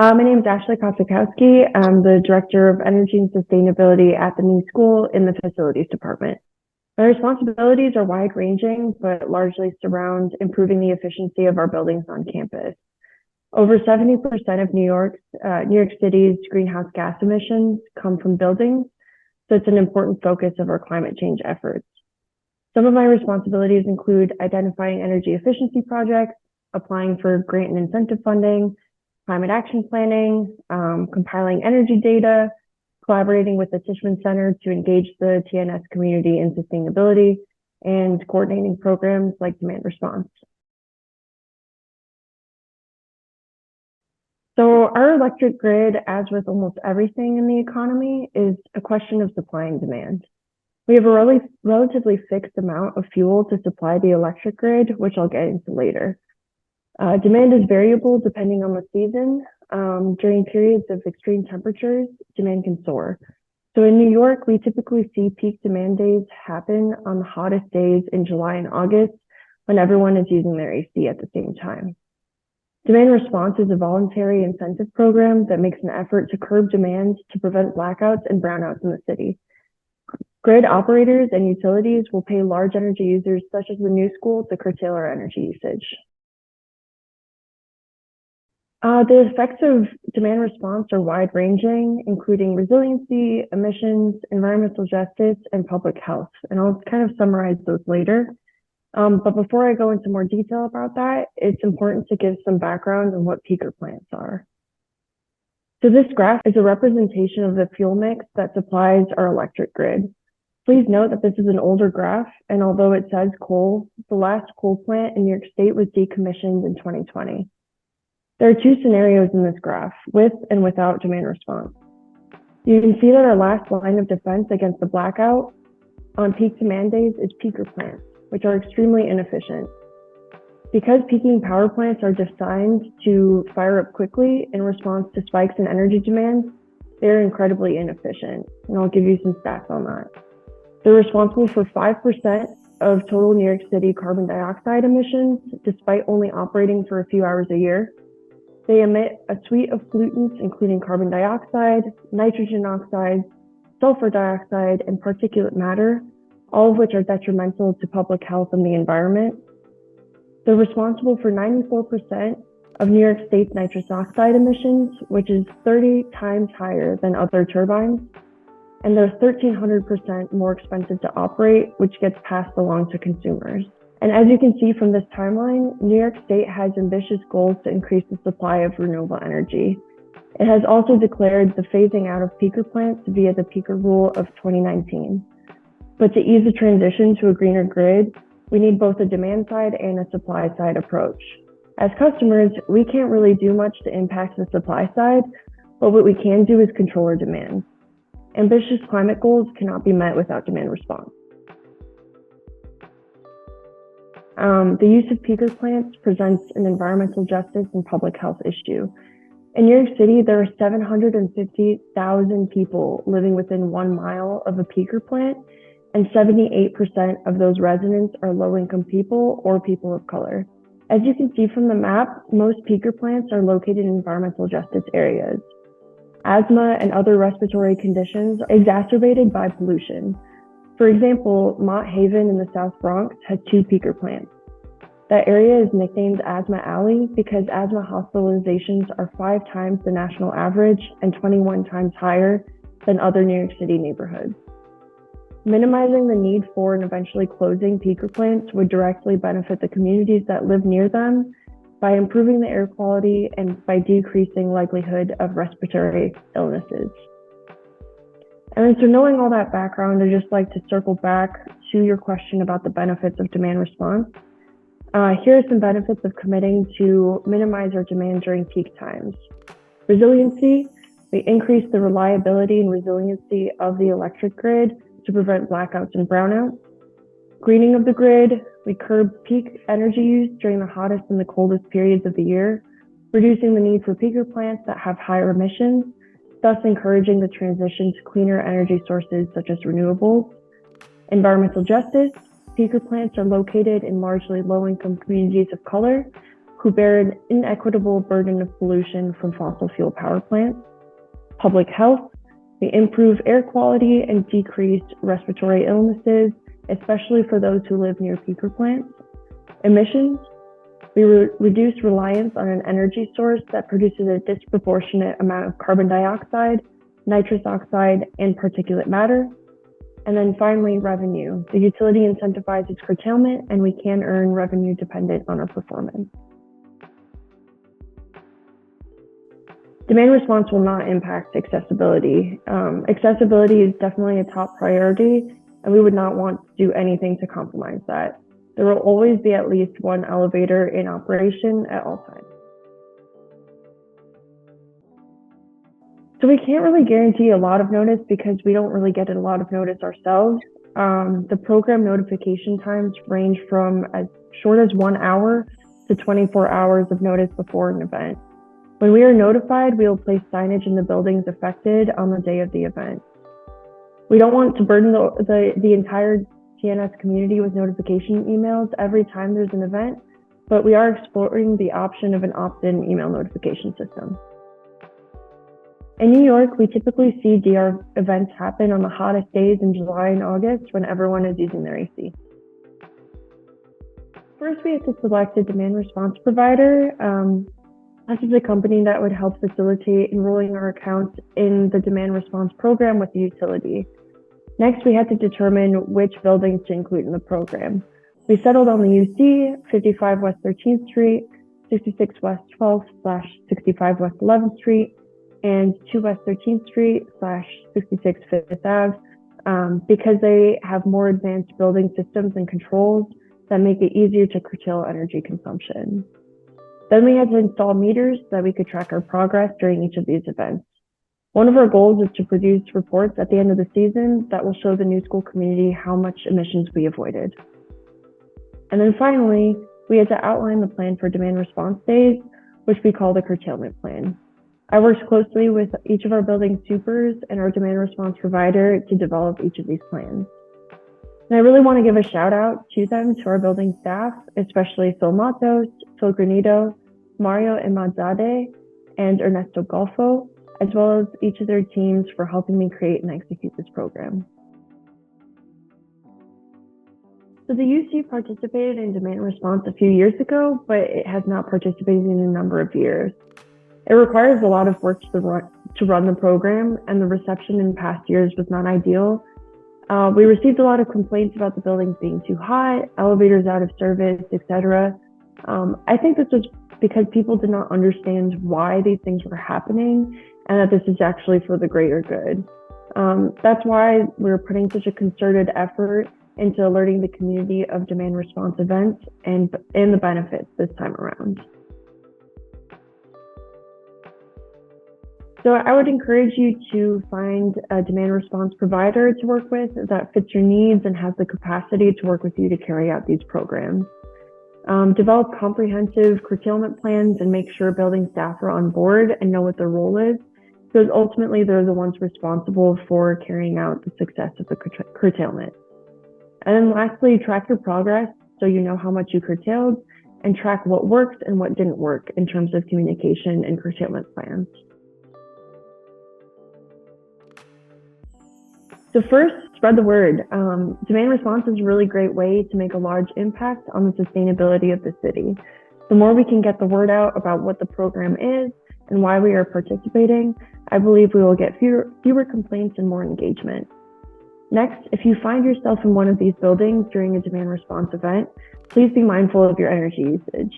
My name is Kossakowski. I'm the Director of Energy and Sustainability at the new school in the Facilities Department. My responsibilities are wide-ranging, but largely surround improving the efficiency of our buildings on campus. Over 70% of New York City's greenhouse gas emissions come from buildings, so it's an important focus of our climate change efforts. Some of my responsibilities include identifying energy efficiency projects, applying for grant and incentive funding, climate action planning, compiling energy data, collaborating with the Tishman Center to engage the TNS community in sustainability, and coordinating programs like demand response. So our electric grid, as with almost everything in the economy, is a question of supply and demand. We have a relatively fixed amount of fuel to supply the electric grid, which I'll get into later. Demand is variable depending on the season. During periods of extreme temperatures, demand can soar. So in New York, we typically see peak demand days happen on the hottest days in July and August when everyone is using their AC at the same time. Demand response is a voluntary incentive program that makes an effort to curb demand to prevent blackouts and brownouts in the city. Grid operators and utilities will pay large energy users such as the new school to curtail our energy usage. The effects of demand response are wide-ranging, including resiliency, emissions, environmental justice, and public health. And I'll kind of summarize those later. But before I go into more detail about that, it's important to give some background on what peaker plants are. So this graph is a representation of the fuel mix that supplies our electric grid. Please note that this is an older graph, and although it says coal, the last coal plant in New York State was decommissioned in 2020. There are two scenarios in this graph, with and without demand response. You can see that our last line of defense against the blackout on peak demand days is peaker plants, which are extremely inefficient. Because peaking power plants are designed to fire up quickly in response to spikes in energy demand, they're incredibly inefficient, and I'll give you some stats on that. They're responsible for 5% of total New York City carbon dioxide emissions, despite only operating for a few hours a year. They emit a suite of pollutants, including carbon dioxide, nitrogen oxides, sulfur dioxide, and particulate matter, all of which are detrimental to public health and the environment. They're responsible for 94% of New York State's nitrous oxide emissions, which is 30 times higher than other turbines. And they're 1,300% more expensive to operate, which gets passed along to consumers. And as you can see from this timeline, New York State has ambitious goals to increase the supply of renewable energy. It has also declared the phasing out of peaker plants via the peaker rule of 2019. But to ease the transition to a greener grid, we need both a demand side and a supply side approach. As customers, we can't really do much to impact the supply side, but what we can do is control our demand. Ambitious climate goals cannot be met without demand response. The use of peaker plants presents an environmental justice and public health issue. In New York City, there are 750,000 people living within 1 mile of a peaker plant, and 78% of those residents are low-income people or people of color. As you can see from the map, most peaker plants are located in environmental justice areas. Asthma and other respiratory conditions are exacerbated by pollution. For example, Mott Haven in the South Bronx has 2 peaker plants. That area is nicknamed Asthma Alley because asthma hospitalizations are 5 times the national average and 21 times higher than other New York City neighborhoods. Minimizing the need for and eventually closing peaker plants would directly benefit the communities that live near them by improving the air quality and by decreasing likelihood of respiratory illnesses. And so knowing all that background, I'd just like to circle back to your question about the benefits of demand response. Here are some benefits of committing to minimize our demand during peak times. Resiliency, we increase the reliability and resiliency of the electric grid to prevent blackouts and brownouts. Greening of the grid, we curb peak energy use during the hottest and the coldest periods of the year, reducing the need for peaker plants that have higher emissions, thus encouraging the transition to cleaner energy sources such as renewables. Environmental justice, peaker plants are located in largely low-income communities of color who bear an inequitable burden of pollution from fossil fuel power plants. Public health, we improve air quality and decrease respiratory illnesses, especially for those who live near peaker plants. Emissions, we reduce reliance on an energy source that produces a disproportionate amount of carbon dioxide, nitrous oxide, and particulate matter. And then finally, revenue. The utility incentivizes curtailment, and we can earn revenue dependent on our performance. Demand response will not impact accessibility. Accessibility is definitely a top priority, and we would not want to do anything to compromise that. There will always be at least one elevator in operation at all times. So we can't really guarantee a lot of notice because we don't really get a lot of notice ourselves. The program notification times range from as short as 1 hour to 24 hours of notice before an event. When we are notified, we will place signage in the buildings affected on the day of the event. We don't want to burden the entire TNS community with notification emails every time there's an event, but we are exploring the option of an opt-in email notification system. In New York, we typically see DR events happen on the hottest days in July and August when everyone is using their AC. First, we have to select a demand response provider. This is a company that would help facilitate enrolling our accounts in the demand response program with the utility. Next, we had to determine which buildings to include in the program. We settled on the UC, 55 West 13th Street, 66 West 12th/65 West 11th Street, and 2 West 13th Street/66 Fifth Ave, because they have more advanced building systems and controls that make it easier to curtail energy consumption. Then we had to install meters so that we could track our progress during each of these events. One of our goals is to produce reports at the end of the season that will show the new school community how much emissions we avoided. And then finally, we had to outline the plan for demand response days, which we call the curtailment plan. I worked closely with each of our building supers and our demand response provider to develop each of these plans. And I really want to give a shout out to them, to our building staff, especially Phil Matos, Phil Granito, Mario Imadzade, and Ernesto Golfo, as well as each of their teams for helping me create and execute this program. So the UC participated in demand response a few years ago, but it has not participated in a number of years. It requires a lot of work to run the program, and the reception in past years was not ideal. We received a lot of complaints about the buildings being too hot, elevators out of service, etc. I think this was because people did not understand why these things were happening and that this is actually for the greater good. That's why we're putting such a concerted effort into alerting the community of demand response events and the benefits this time around. So I would encourage you to find a demand response provider to work with that fits your needs and has the capacity to work with you to carry out these programs. Develop comprehensive curtailment plans and make sure building staff are on board and know what their role is, because ultimately they're the ones responsible for carrying out the success of the curtailment. And then lastly, track your progress so you know how much you curtailed, and track what worked and what didn't work in terms of communication and curtailment plans. So first, spread the word. Demand response is a really great way to make a large impact on the sustainability of the city. The more we can get the word out about what the program is and why we are participating, I believe we will get fewer complaints and more engagement. Next, if you find yourself in one of these buildings during a demand response event, please be mindful of your energy usage.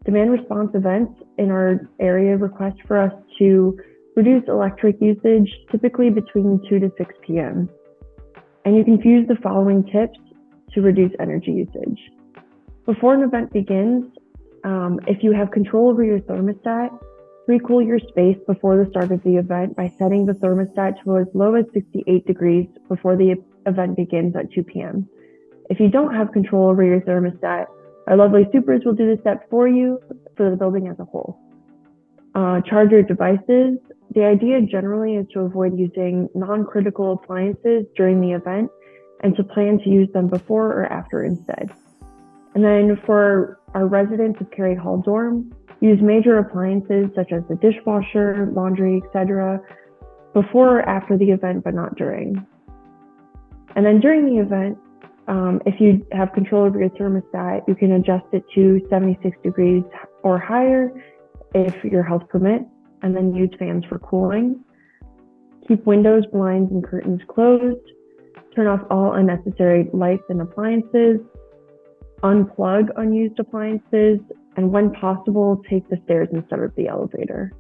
Demand response events in our area request for us to reduce electric usage typically between 2 to 6 p.m. And you can use the following tips to reduce energy usage. Before an event begins, if you have control over your thermostat, pre-cool your space before the start of the event by setting the thermostat to as low as 68 degrees before the event begins at 2 p.m. If you don't have control over your thermostat, our lovely supers will do this step for you for the building as a whole. Charge your devices. The idea generally is to avoid using non-critical appliances during the event and to plan to use them before or after instead. And then for our residents of Cary Hall dorm, use major appliances such as the dishwasher, laundry, etc. before or after the event, but not during. And then during the event, if you have control over your thermostat, you can adjust it to 76 degrees or higher if your health permits, and then use fans for cooling. Keep windows, blinds, and curtains closed. Turn off all unnecessary lights and appliances. Unplug unused appliances, and when possible, take the stairs instead of the elevator.